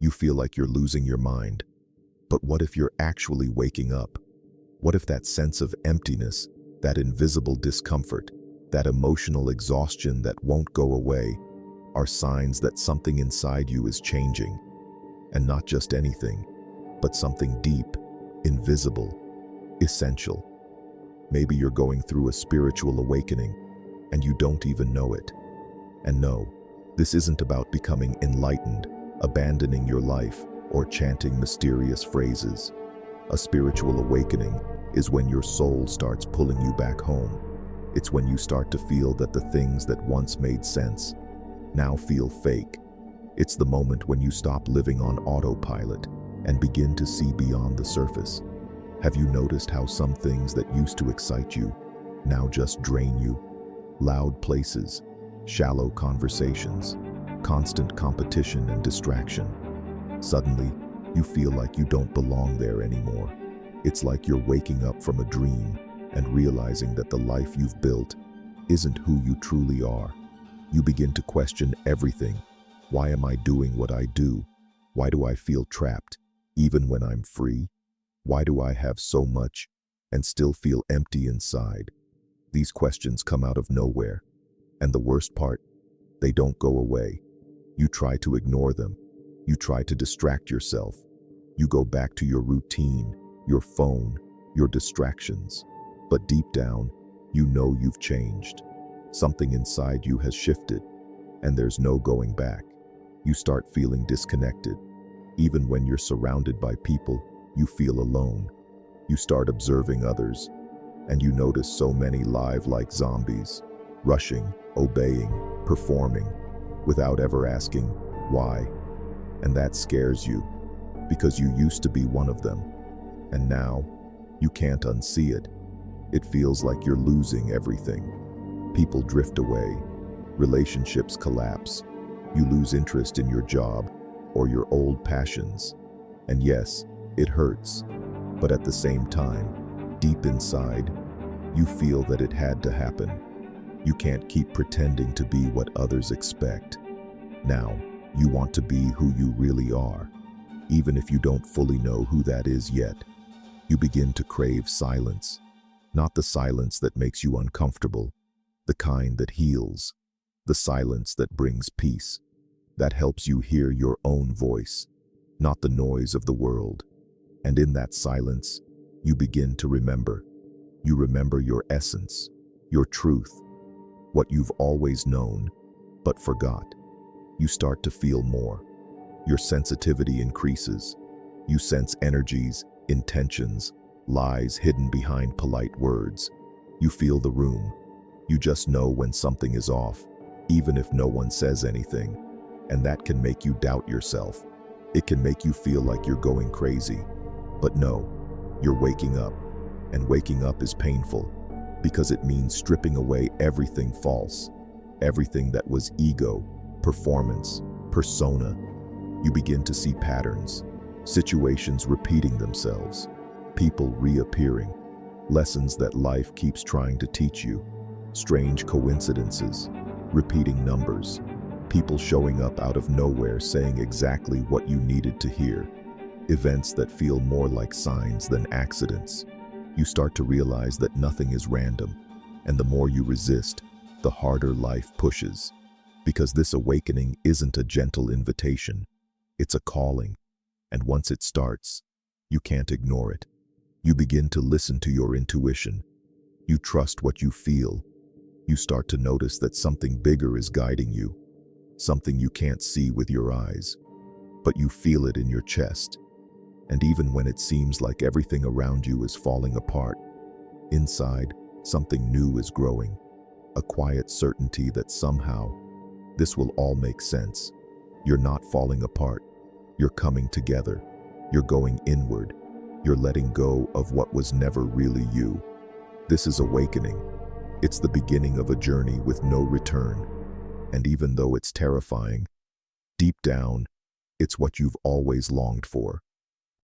You feel like you're losing your mind. But what if you're actually waking up? What if that sense of emptiness, that invisible discomfort, that emotional exhaustion that won't go away, are signs that something inside you is changing? And not just anything, but something deep, invisible, essential. Maybe you're going through a spiritual awakening, and you don't even know it. And no, this isn't about becoming enlightened, abandoning your life, or chanting mysterious phrases. A spiritual awakening is when your soul starts pulling you back home. It's when you start to feel that the things that once made sense now feel fake. It's the moment when you stop living on autopilot and begin to see beyond the surface. Have you noticed how some things that used to excite you now just drain you? Loud places, shallow conversations, constant competition and distraction. Suddenly, you feel like you don't belong there anymore. It's like you're waking up from a dream and realizing that the life you've built isn't who you truly are. You begin to question everything. Why am I doing what I do? Why do I feel trapped, even when I'm free? Why do I have so much and still feel empty inside? These questions come out of nowhere. And the worst part, they don't go away. You try to ignore them. You try to distract yourself. You go back to your routine, your phone, your distractions. But deep down, you know you've changed. Something inside you has shifted, and there's no going back. You start feeling disconnected. Even when you're surrounded by people, you feel alone. You start observing others, and you notice so many live like zombies, rushing, obeying, performing, without ever asking why. And that scares you, because you used to be one of them, and now you can't unsee it. It feels like you're losing everything. People drift away, relationships collapse, you lose interest in your job or your old passions. And yes, it hurts, but at the same time, deep inside, you feel that it had to happen. You can't keep pretending to be what others expect. Now, you want to be who you really are, even if you don't fully know who that is yet. You begin to crave silence, not the silence that makes you uncomfortable, the kind that heals, the silence that brings peace, that helps you hear your own voice, not the noise of the world. And in that silence, you begin to remember. You remember your essence, your truth, what you've always known, but forgot. You start to feel more. Your sensitivity increases. You sense energies, intentions, lies hidden behind polite words. You feel the room. You just know when something is off, even if no one says anything. And that can make you doubt yourself. It can make you feel like you're going crazy. But no, you're waking up. And waking up is painful, because it means stripping away everything false, everything that was ego, performance, persona. You begin to see patterns, situations repeating themselves, people reappearing, lessons that life keeps trying to teach you, strange coincidences, repeating numbers, people showing up out of nowhere saying exactly what you needed to hear, events that feel more like signs than accidents. You start to realize that nothing is random, and the more you resist, the harder life pushes. Because this awakening isn't a gentle invitation, it's a calling, and once it starts, you can't ignore it. You begin to listen to your intuition. You trust what you feel. You start to notice that something bigger is guiding you, something you can't see with your eyes, but you feel it in your chest. And even when it seems like everything around you is falling apart, inside, something new is growing, a quiet certainty that somehow, this will all make sense. You're not falling apart. You're coming together. You're going inward. You're letting go of what was never really you. This is awakening. It's the beginning of a journey with no return. And even though it's terrifying, deep down, it's what you've always longed for.